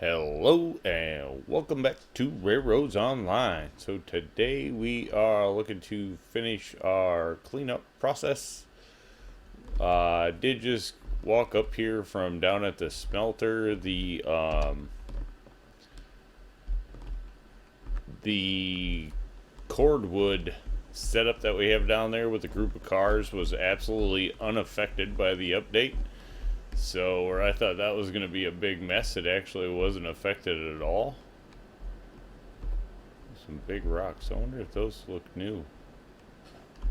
Hello and welcome back to RailRoads Online. So today we are looking to finish our cleanup process. I did just walk up here from down at the smelter. The cordwood setup that we have down there with a group of cars was absolutely unaffected by the update. So where I thought that was going to be a big mess, it actually wasn't affected at all. Some big rocks. I wonder if those look new.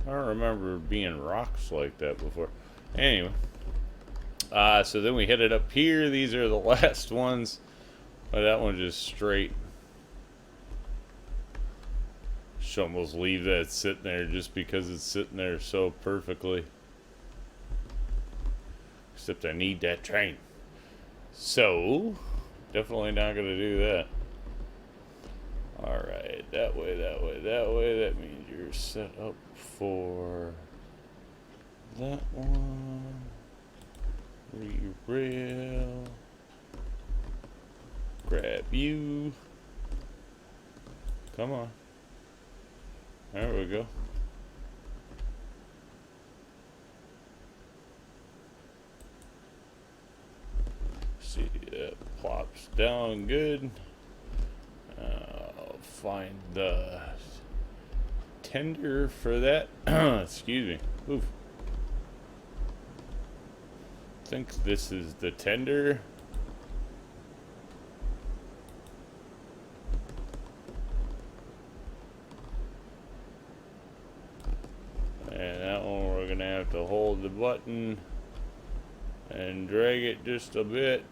I don't remember being rocks like that before. Anyway, so then we headed up here. These are the last ones. But that one just straight. Should almost leave that sitting there just because it's sitting there so perfectly. Except I need that train. So, definitely not going to do that. Alright, that way, that way, that way. That means you're set up for that one. Re-rail. Grab you. Come on. There we go. See, that plops down good. I'll find the tender for that. Excuse me. Oof. I think this is the tender. And that one we're gonna have to hold the button and drag it just a bit.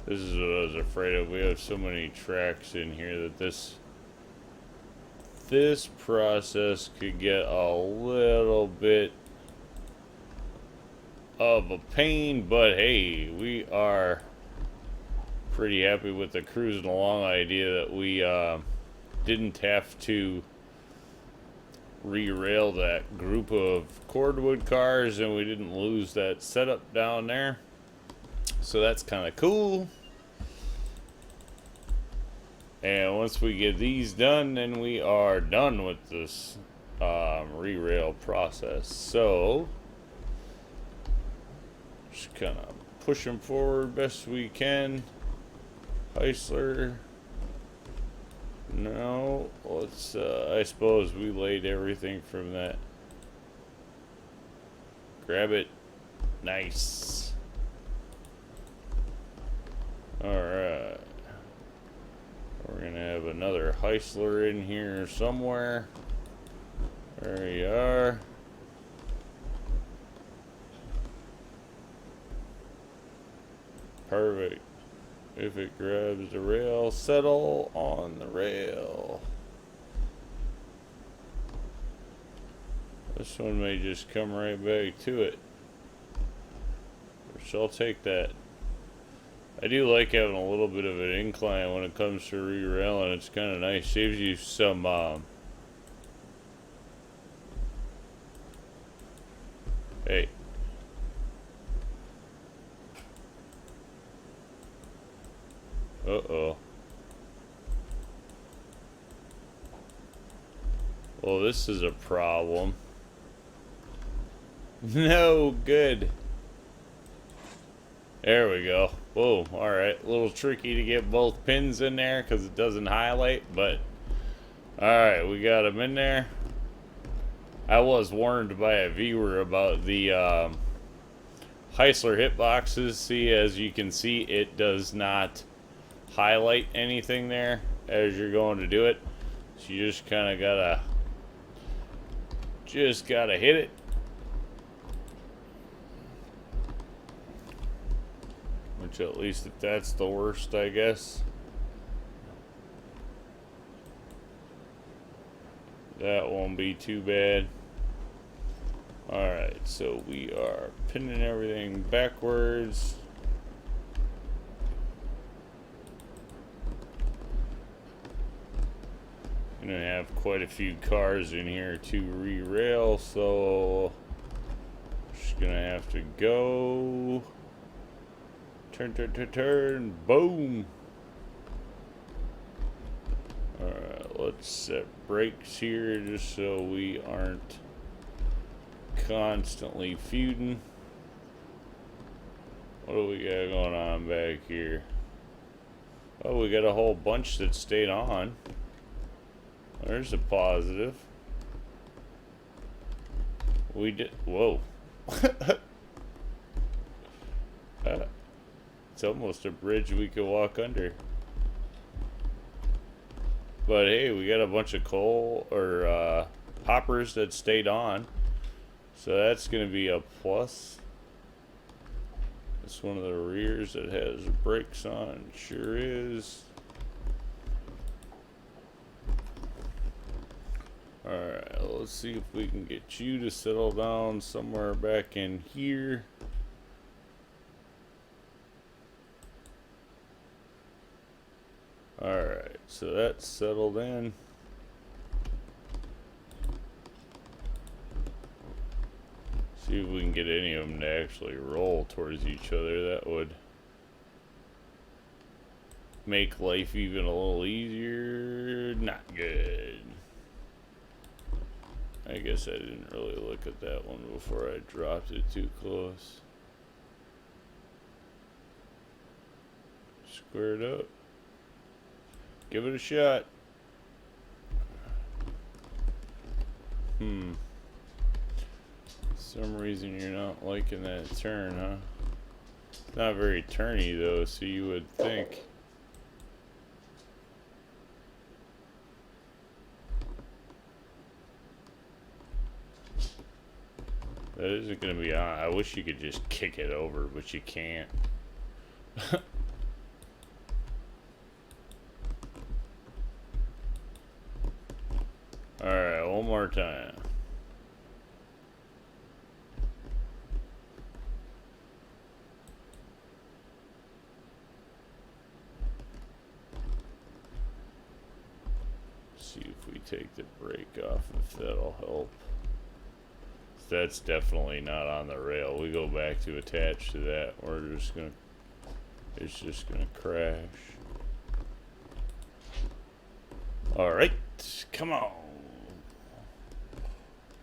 This is what I was afraid of. We have so many tracks in here that this process could get a little bit of a pain, but hey, we are pretty happy with the cruising along idea that we didn't have to re-rail that group of cordwood cars, and we didn't lose that setup down there. So that's kind of cool. And once we get these done, then we are done with this re-rail process. So just kind of push them forward best we can. Heisler. No, let's, I suppose we laid everything from that. Grab it. Nice. Alright. We're going to have another Heisler in here somewhere. There you are. Perfect. If it grabs the rail, settle on the rail. This one may just come right back to it. So I'll take that. I do like having a little bit of an incline when it comes to re-railing. It's kind of nice. Saves you some hey. Uh-oh. Well, this is a problem. No good. There we go. Whoa, alright. A little tricky to get both pins in there because it doesn't highlight, but alright, we got them in there. I was warned by a viewer about the Heisler hitboxes. See, as you can see, it does not highlight anything there as you're going to do it. So you just kind of gotta hit it. Which, at least if that's the worst, I guess. That won't be too bad. Alright, so we are pinning everything backwards. Gonna have quite a few cars in here to re-rail, so just gonna have to go Turn, turn, turn, turn. Boom. Alright, let's set brakes here just so we aren't constantly feuding. What do we got going on back here? Oh, we got a whole bunch that stayed on. There's a positive. We did. Whoa. It's almost a bridge we could walk under. But hey, we got a bunch of coal or hoppers that stayed on. So that's going to be a plus. It's one of the rears that has brakes on. Sure is. Alright, let's see if we can get you to settle down somewhere back in here. Alright, so that's settled in. See if we can get any of them to actually roll towards each other. That would make life even a little easier. Not good. I guess I didn't really look at that one before I dropped it too close. Square it up. Give it a shot. For some reason you're not liking that turn, huh? It's not very turny though, so you would think. That isn't gonna be on. I wish you could just kick it over, but you can't. Alright, one more time. See if we take the brake off, if that'll help. That's definitely not on the rail. We go back to attach to that. We're just gonna, it's just gonna crash. Alright, come on.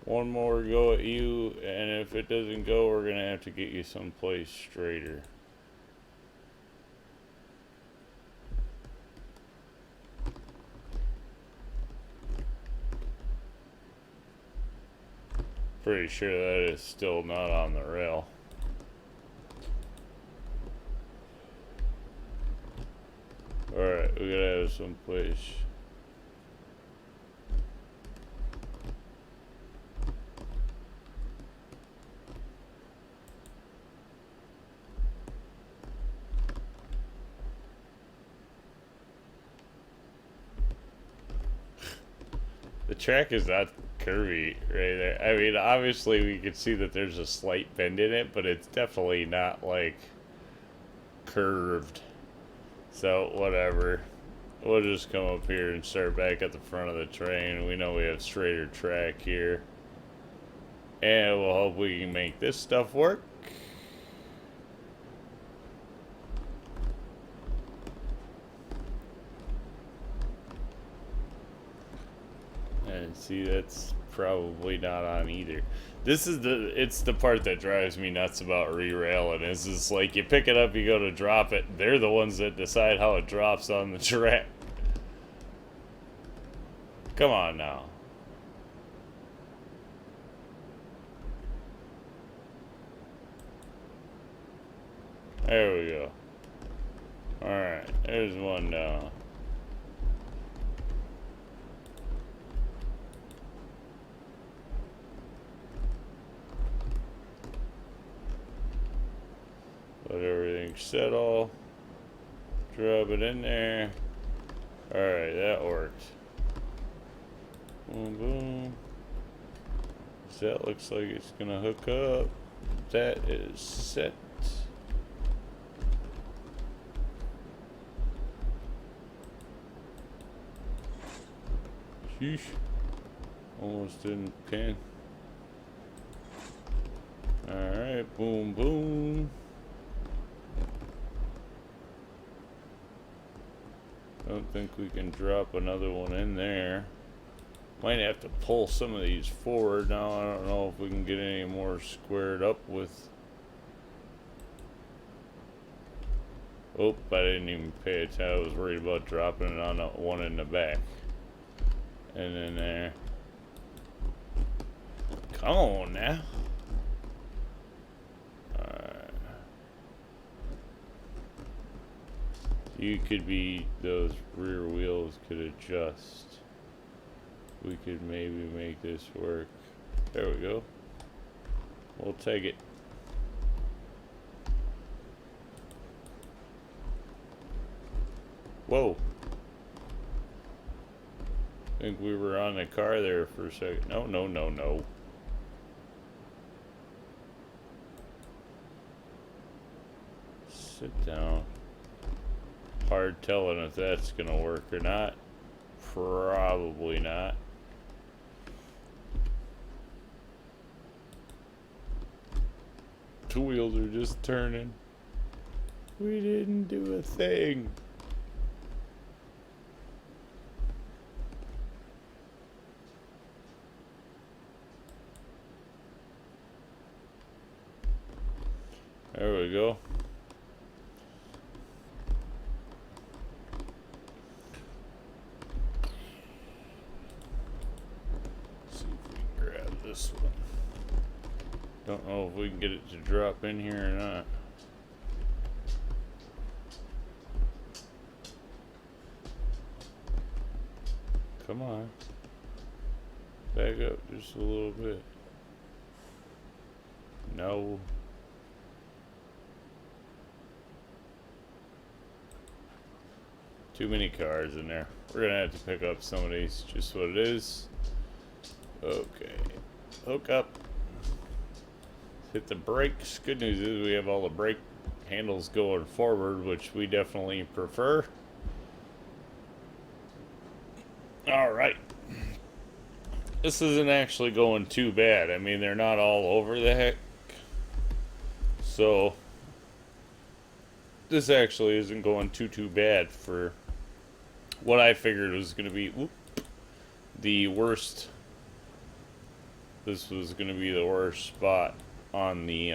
One more go at you, and if it doesn't go, we're gonna have to get you someplace straighter. Pretty sure that is still not on the rail. Alright, we gotta have some place. The track is not curvy right there. I mean, obviously we can see that there's a slight bend in it, but it's definitely not like curved. So whatever. We'll just come up here and start back at the front of the train. We know we have straighter track here. And we'll hope we can make this stuff work. And see, that's probably not on either. This is it's the part that drives me nuts about re-railing, is it's like you pick it up, you go to drop it, they're the ones that decide how it drops on the track. Come on now. There we go. Alright, there's one down. Let everything settle. Drop it in there. Alright, that worked. Boom, boom. So that looks like it's gonna hook up. That is set. Sheesh. Almost didn't pan. Alright, boom, boom. I don't think we can drop another one in there. Might have to pull some of these forward now. I don't know if we can get any more squared up with. Oh, I didn't even pay attention. I was worried about dropping it on the one in the back. And then there. Come on now. Alright. You could be, those rear wheels could adjust. We could maybe make this work. There we go. We'll take it. Whoa. I think we were on the car there for a second. No, no, no, no. Sit down. Hard telling if that's gonna work or not. Probably not. Two wheels are just turning. We didn't do a thing. There we go. Let's see if we can grab this one. Don't know if we can get it to drop in here or not. Come on. Back up just a little bit. No. Too many cars in there. We're gonna have to pick up some of these, just what it is. Okay. Hook up. Hit the brakes. Good news is we have all the brake handles going forward, which we definitely prefer. Alright. This isn't actually going too bad. I mean, they're not all over the heck. So, this actually isn't going too bad for what I figured was going to be the worst. This was going to be the worst spot on the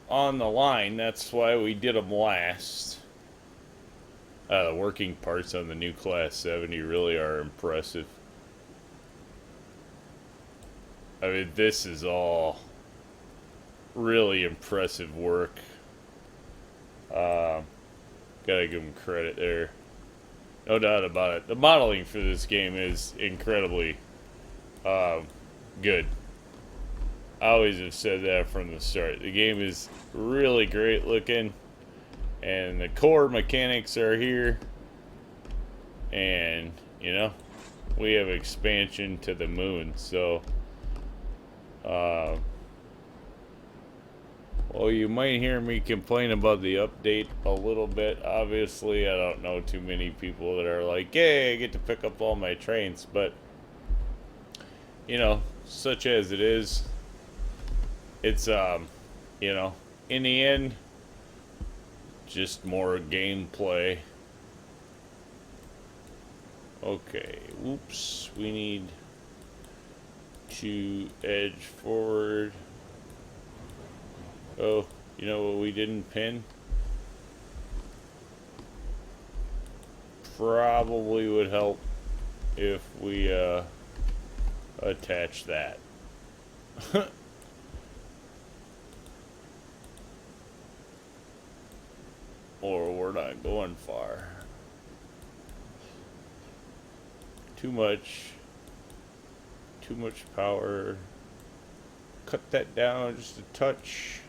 line. That's why we did them last. The working parts on the new Class 70 really are impressive. I mean, this is all really impressive work. Gotta give them credit there. No doubt about it. The modeling for this game is incredibly good. I always have said that from the start. The game is really great looking, and the core mechanics are here. And, you know, we have expansion to the moon, so well, you might hear me complain about the update a little bit. Obviously, I don't know too many people that are like, "Yay, I get to pick up all my trains," but you know, such as it is, it's you know, in the end, just more gameplay. Okay, whoops, we need to edge forward. Oh, you know what we didn't pin? Probably would help if we attach that. Or we're not going far. Too much power. Cut that down just a touch.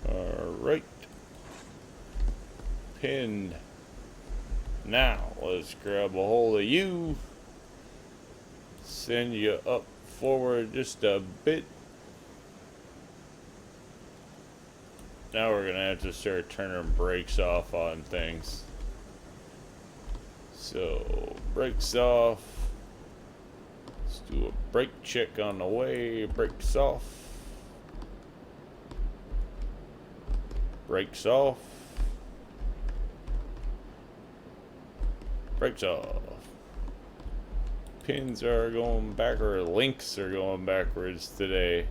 Alright. Pinned. Now, let's grab a hold of you. Send you up forward just a bit. Now we're going to have to start turning brakes off on things. So, brakes off. do a brake check on the way. Brakes off. Brakes off. Brakes off. Pins are going back, or links are going backwards today.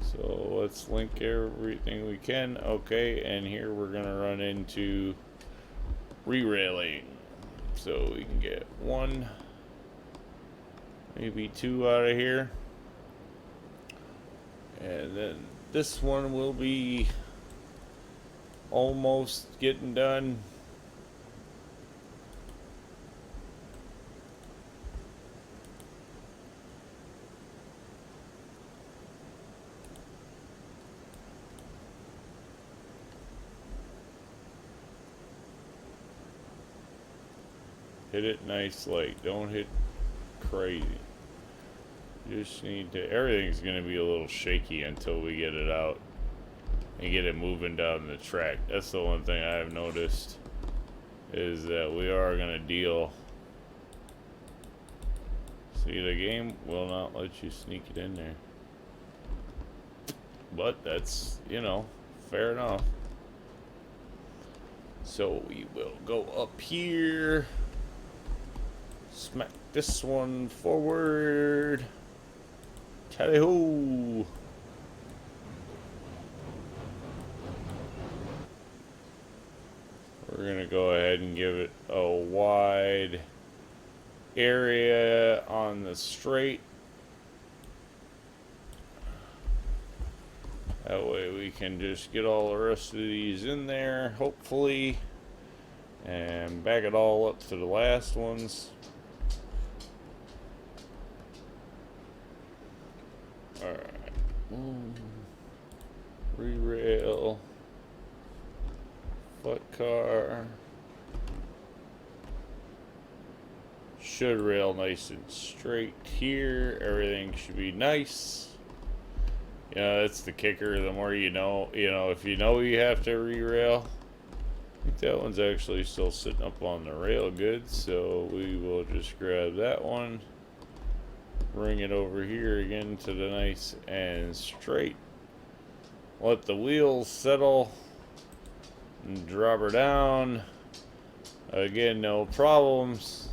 So let's link everything we can. Okay, and here we're gonna run into re-railing. So we can get one, maybe two out of here. And then this one will be almost getting done. Hit it nice, like, don't hit crazy. You just need to, everything's gonna be a little shaky until we get it out and get it moving down the track. That's the one thing I've noticed, is that we are gonna deal. See, the game will not let you sneak it in there. But that's, you know, fair enough. So we will go up here. Smack this one forward. Tally-ho! We're gonna go ahead and give it a wide area on the straight. That way we can just get all the rest of these in there, hopefully, and back it all up to the last ones. Alright. Re-rail. Foot car. Should rail nice and straight here. Everything should be nice. You know, that's the kicker. The more you know, if you know you have to re-rail. I think that one's actually still sitting up on the rail good, so we will just grab that one. Bring it over here again to the nice and straight. Let the wheels settle. And drop her down. Again, no problems.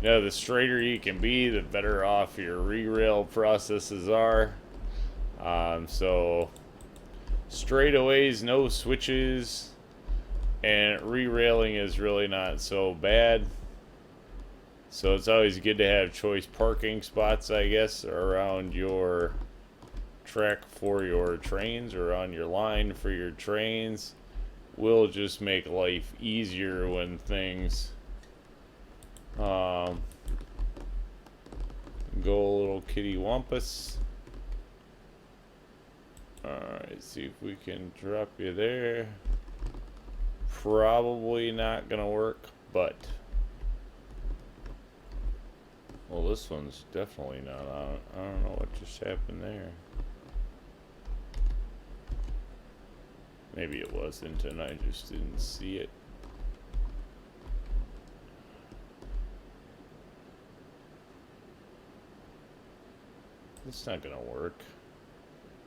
You know, the straighter you can be, the better off your re-rail processes are. So straightaways, no switches, and re-railing is really not so bad. So it's always good to have choice parking spots, I guess, around your track for your trains, or on your line for your trains. Will just make life easier when things go a little kitty wampus. Alright, see if we can drop you there. Probably not gonna work, but well, this one's definitely not on. I don't know what just happened there. Maybe it wasn't and I just didn't see it. It's not gonna work.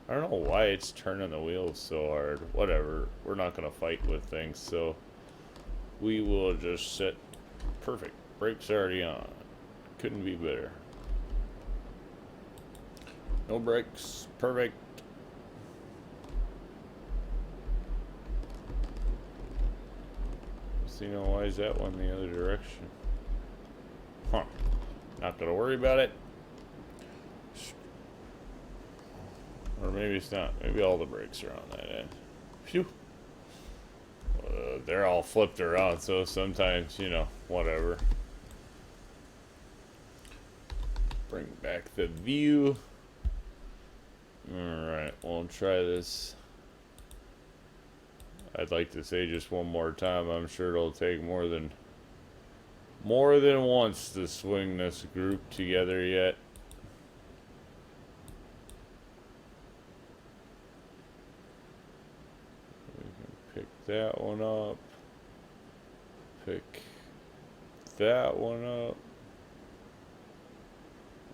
I don't know why it's turning the wheels so hard. Whatever. We're not gonna fight with things, so we will just set. Perfect. Brakes already on. Couldn't be better. No brakes. Perfect. So, you know, why is that one the other direction? Huh. Not gonna worry about it. Or maybe it's not. Maybe all the brakes are on that end. Phew. They're all flipped around, so sometimes, you know, whatever. Bring back the view. Alright, we'll try this. I'd like to say just one more time. I'm sure it'll take more than once to swing this group together yet. We can pick that one up. Pick that one up.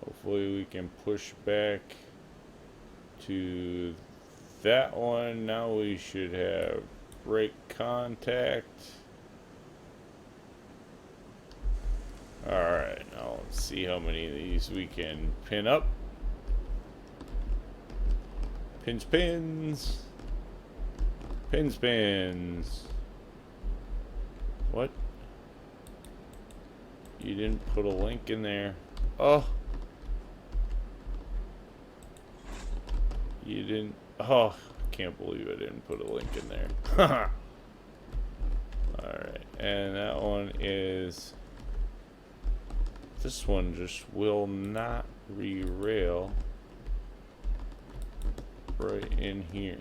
Hopefully we can push back to that one. Now we should have brake contact. Alright, now let's see how many of these we can pin up. Pins, pins. Pins, pins. What? You didn't put a link in there. Oh. You didn't. Oh, can't believe I didn't put a link in there. Alright, and that one is. This one just will not re-rail right in here.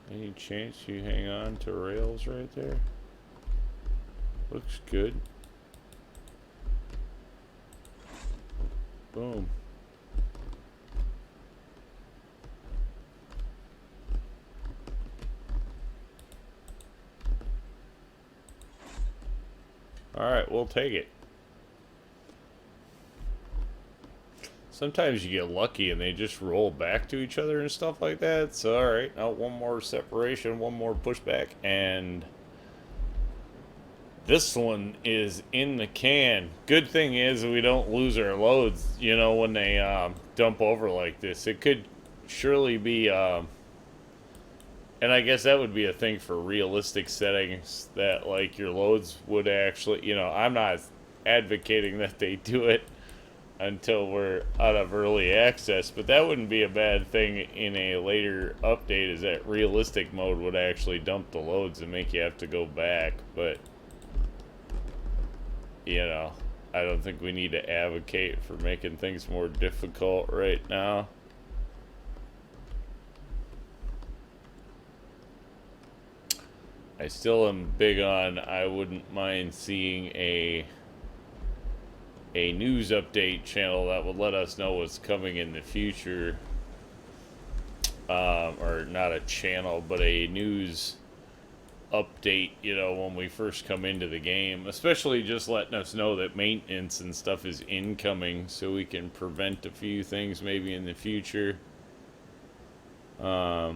Any chance you hang on to rails right there? Looks good. Boom. Alright, we'll take it. Sometimes you get lucky and they just roll back to each other and stuff like that. So, alright, now one more separation, one more pushback, and this one is in the can. Good thing is we don't lose our loads, you know, when they dump over like this. It could surely be, and I guess that would be a thing for realistic settings, that like your loads would actually, you know, I'm not advocating that they do it until we're out of early access, but that wouldn't be a bad thing in a later update, is that realistic mode would actually dump the loads and make you have to go back. But you know, I don't think we need to advocate for making things more difficult right now. I still am big on, I wouldn't mind seeing a news update channel that would let us know what's coming in the future. Or not a channel, but a news update, you know, when we first come into the game. Especially just letting us know that maintenance and stuff is incoming, so we can prevent a few things maybe in the future. But,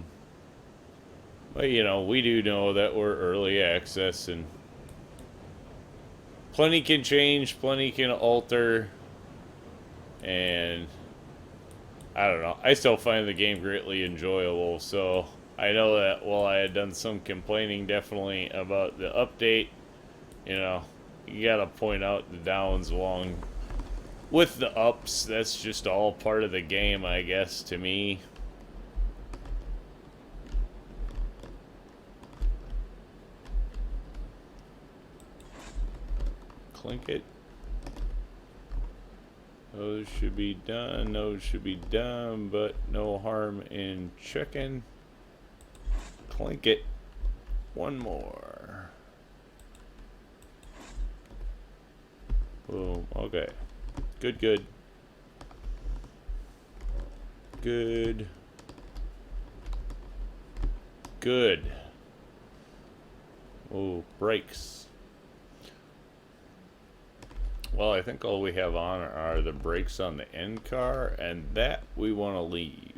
you know, we do know that we're early access, and plenty can change, plenty can alter, and I don't know. I still find the game greatly enjoyable, so I know that while I had done some complaining definitely about the update, you know, you gotta point out the downs along with the ups. That's just all part of the game, I guess, to me. Clink it. Those should be done. Those should be done, but no harm in checking. Clink it. One more. Boom. Okay. Good, good. Good. Good. Oh, brakes. Well, I think all we have on are the brakes on the end car, and that we want to leave.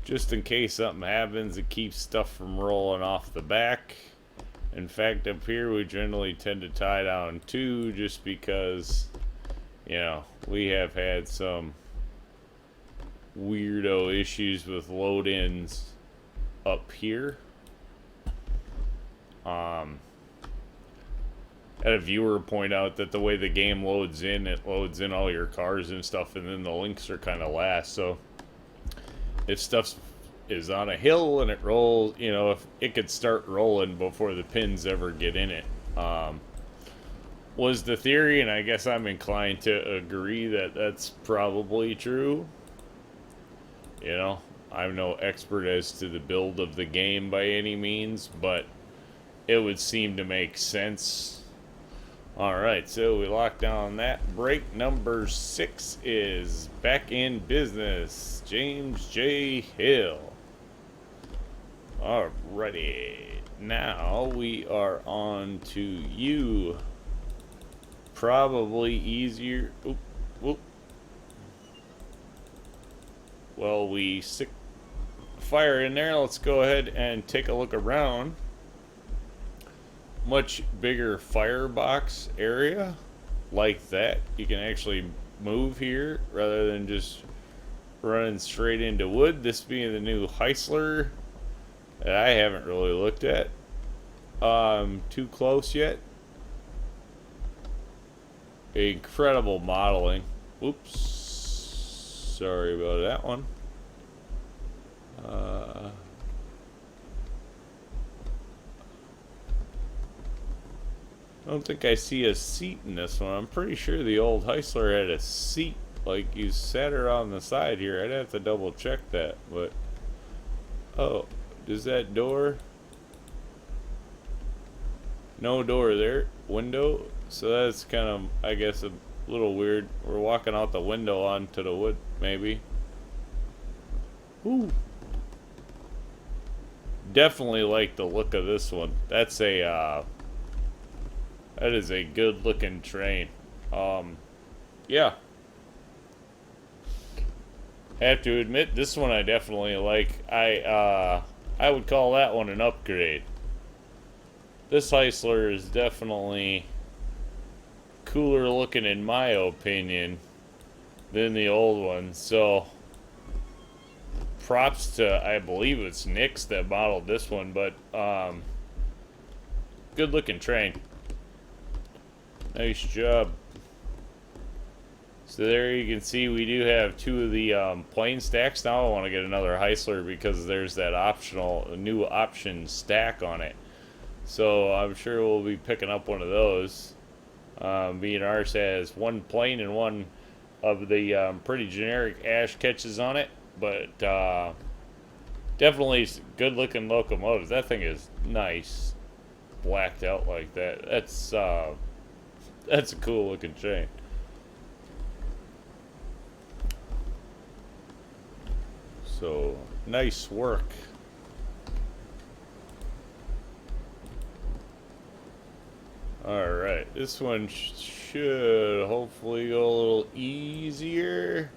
Just in case something happens, it keeps stuff from rolling off the back. In fact, up here we generally tend to tie down two, just because, you know, we have had some weirdo issues with load-ins up here. Had a viewer point out that the way the game loads in, it loads in all your cars and stuff, and then the links are kind of last. So if stuff is on a hill and it rolls, you know, if it could start rolling before the pins ever get in it, was the theory, and I guess I'm inclined to agree that that's probably true. You know, I'm no expert as to the build of the game by any means, but it would seem to make sense. Alright, so we lock down that. Brake number 6 is back in business. James J. Hill. Alrighty. Now we are on to you. Probably easier. Oop, whoop. Well, we stick fire in there. Let's go ahead and take a look around. Much bigger firebox area like that. You can actually move here rather than just running straight into wood. This being the new Heisler that I haven't really looked at too close yet. Incredible modeling. Oops, sorry about that one. I don't think I see a seat in this one. I'm pretty sure the old Heisler had a seat, like you sat her on the side here. I'd have to double check that, but oh, does that door? No door there. Window. So that's kind of, I guess, a little weird. We're walking out the window onto the wood, maybe. Ooh. Definitely like the look of this one. That's a that is a good looking train. Yeah. Have to admit, this one I definitely like. I would call that one an upgrade. This Heisler is definitely cooler looking in my opinion than the old one. So props to, I believe it's Nick's that modeled this one, but good looking train. Nice job. So there you can see we do have two of the plane stacks. Now I want to get another Heisler because there's that optional new option stack on it. So I'm sure we'll be picking up one of those. Being ours has one plane and one of the pretty generic ash catches on it. But definitely good looking locomotives. That thing is nice. Blacked out like that. That's a cool looking train. So nice work. Alright, this one should hopefully go a little easier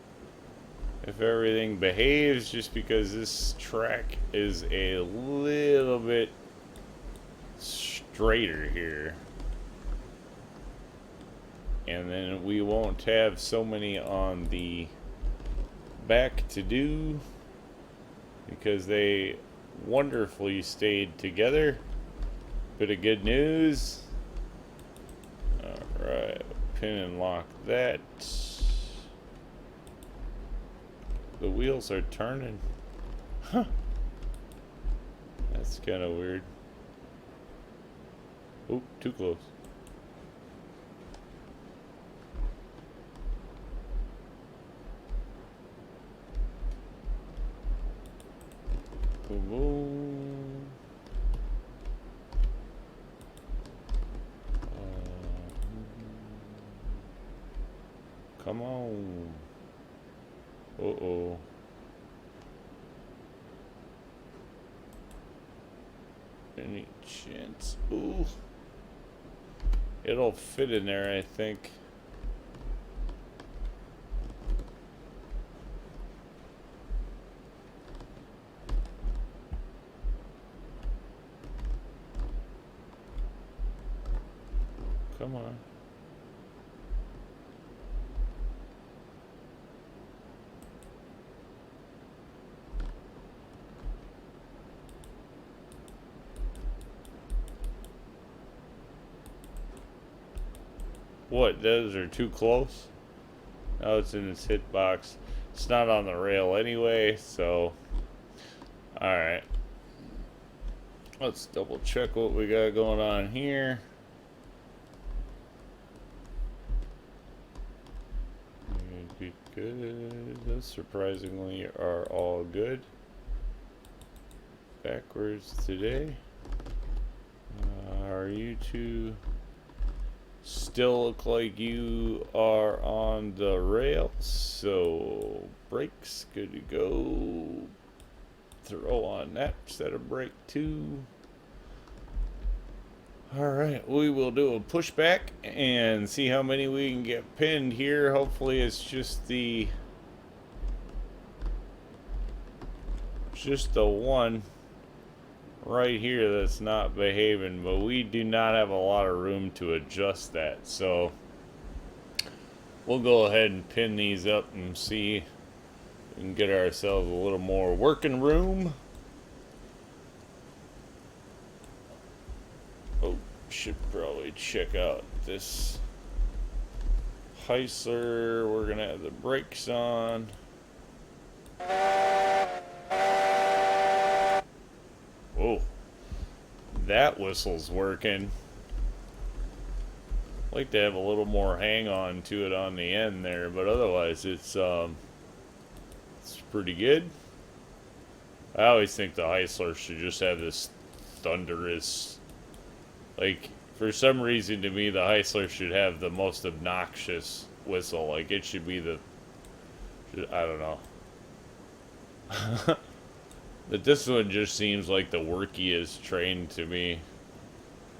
if everything behaves, just because this track is a little bit straighter here. And then we won't have so many on the back to do because they wonderfully stayed together. Bit of good news. Alright, pin and lock that. The wheels are turning. Huh. That's kind of weird. Oop, too close. Boom, boom. Come on. Uh-oh. Any chance? Ooh. It'll fit in there, I think. Come on. What? Those are too close? Oh, it's in its hitbox. It's not on the rail anyway, so... Alright. Let's double check what we got going on here. Good. Those surprisingly are all good. Backwards today. Are you two still look like you are on the rail? So brakes, good to go. throw on that set of brake too. Alright, we will do a pushback and see how many we can get pinned here. Hopefully it's just the one right here that's not behaving, but we do not have a lot of room to adjust that, so we'll go ahead and pin these up and see if we can get ourselves a little more working room. Oh, should probably check out this Heisler. We're gonna have the brakes on. Whoa, that whistle's working. I'd like to have a little more hang on to it on the end there, but otherwise it's pretty good. I always think the Heisler should just have this thunderous, like, for some reason to me the Heisler should have the most obnoxious whistle. Like, it should be the, I don't know. But this one just seems like the workiest train to me.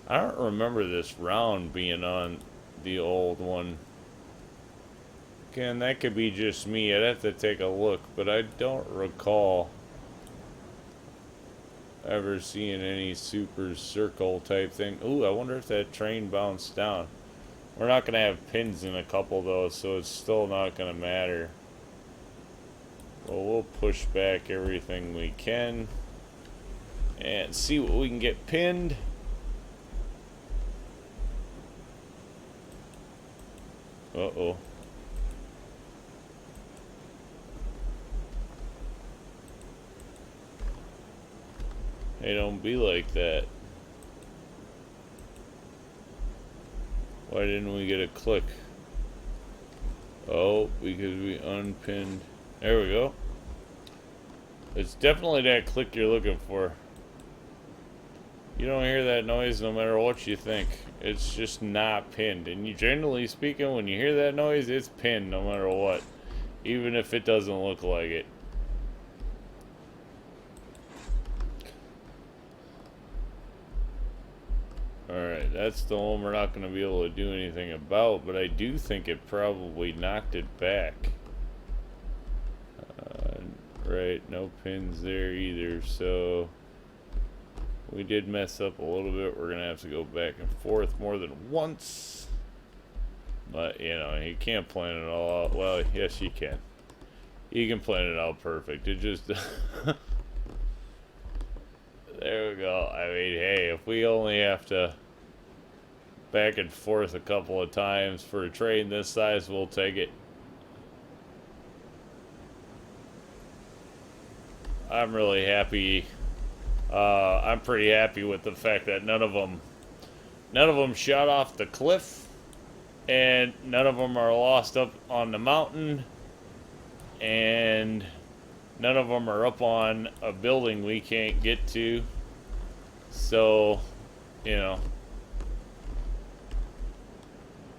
I don't remember this round being on the old one. Again, that could be just me. I'd have to take a look, but I don't recall ever seeing any super circle type thing. Ooh, I wonder if that train bounced down. We're not going to have pins in a couple though, so it's still not going to matter. Well, we'll push back everything we can and see what we can get pinned. Uh-oh. Hey, don't be like that. Why didn't we get a click? Oh, because we unpinned. There we go. It's definitely that click you're looking for. You don't hear that noise no matter what you think. It's just not pinned. And you, generally speaking, when you hear that noise, it's pinned no matter what. Even if it doesn't look like it. Alright, that's the one we're not going to be able to do anything about, but I do think it probably knocked it back. Right, no pins there either, so we did mess up a little bit. We're going to have to go back and forth more than once. But, you know, you can't plan it all out. Well, yes, you can. You can plan it out perfect. It just... There we go. I mean, hey, if we only have to back and forth a couple of times for a train this size, we'll take it. I'm really happy. I'm pretty happy with the fact that none of them shot off the cliff, and none of them are lost up on the mountain, and none of them are up on a building we can't get to. So, you know.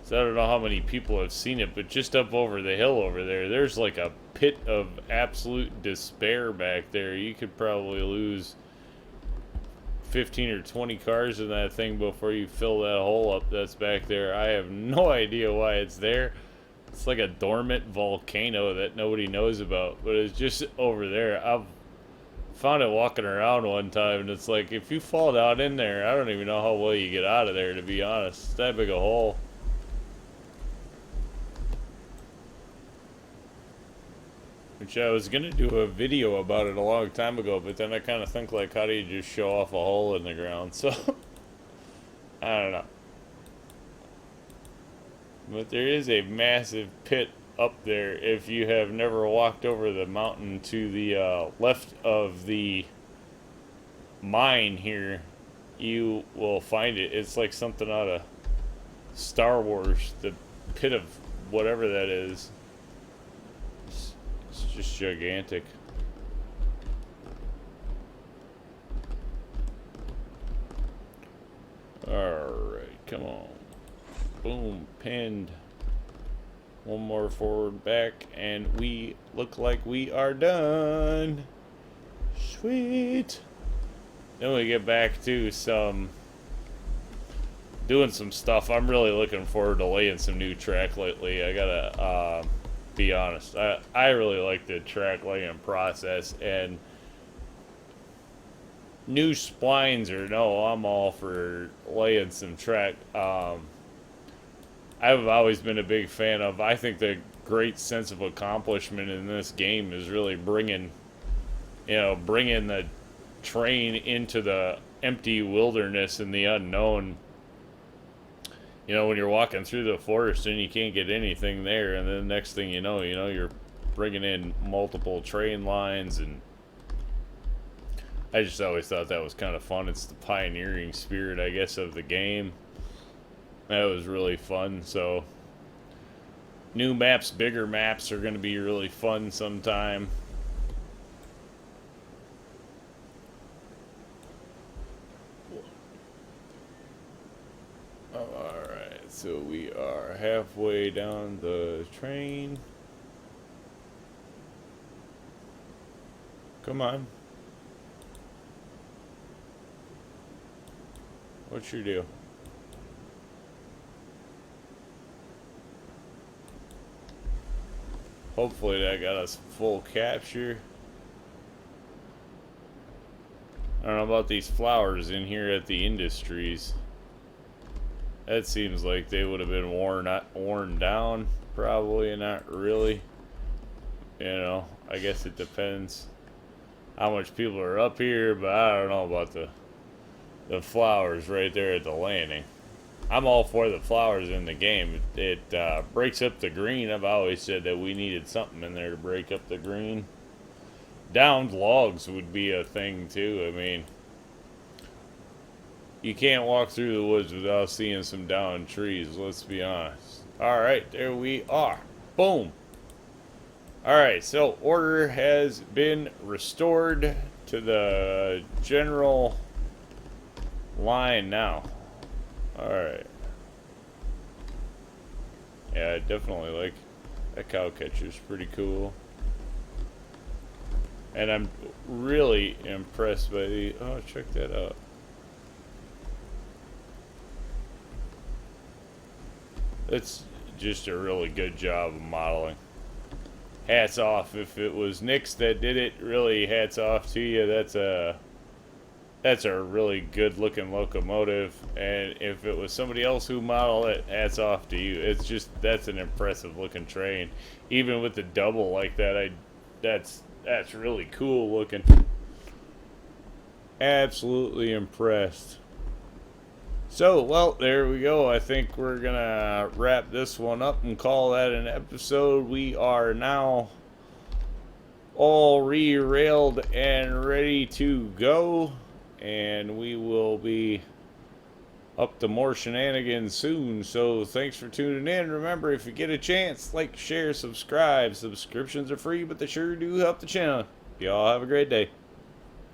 So I don't know how many people have seen it, but just up over the hill over there, there's like a pit of absolute despair back there. You could probably lose 15 or 20 cars in that thing before you fill that hole up that's back there. I have no idea why it's there. It's like a dormant volcano that nobody knows about, but it's just over there. I've found it walking around one time, and it's like, if you fall down in there, I don't even know how well you get out of there, to be honest. It's that big a hole. Which I was gonna do a video about it a long time ago, but then I kind of think, like, how do you just show off a hole in the ground? So, I don't know. But there is a massive pit up there. If you have never walked over the mountain to the left of the mine here, you will find it. It's like something out of Star Wars, the pit of whatever that is. It's just gigantic. Alright, come on. Boom, pinned. One more forward back, and we look like we are done. Sweet. Then we get back to doing some stuff. I'm really looking forward to laying some new track lately. I gotta be honest. I really like the track laying process, and new splines or no, I'm all for laying some track. I've always been a big fan of. I think the great sense of accomplishment in this game is really bringing the train into the empty wilderness and the unknown. When you're walking through the forest and you can't get anything there, and then the next thing you know, you're bringing in multiple train lines, and I just always thought that was kind of fun. It's the pioneering spirit, I guess, of the game. That was really fun. So, new maps, bigger maps are going to be really fun sometime. Alright, so we are halfway down the train. Come on. What's your deal? Hopefully that got us full capture. I don't know about these flowers in here at the industries. That seems like they would have been worn down. Probably not really. I guess it depends how much people are up here, but I don't know about the flowers right there at the landing. I'm all for the flowers in the game. It breaks up the green. I've always said that we needed something in there to break up the green. Downed logs would be a thing too. I mean, you can't walk through the woods without seeing some downed trees, let's be honest. Alright, there we are. Boom. Alright, so order has been restored to the general line now. Alright. Yeah, I definitely like that cow catcher's pretty cool. And I'm really impressed by the... Oh, check that out. That's just a really good job of modeling. Hats off. If it was Nix that did it, really hats off to you. That's a really good looking locomotive, and if it was somebody else who modeled it, hats off to you. That's an impressive looking train. Even with the double like that, that's really cool looking. Absolutely impressed. So, well, there we go. I think we're gonna wrap this one up and call that an episode. We are now all re-railed and ready to go, and we will be up to more shenanigans soon. So thanks for tuning in. Remember, if you get a chance, like, share, subscribe. Subscriptions are free, but they sure do help the channel. Y'all have a great day.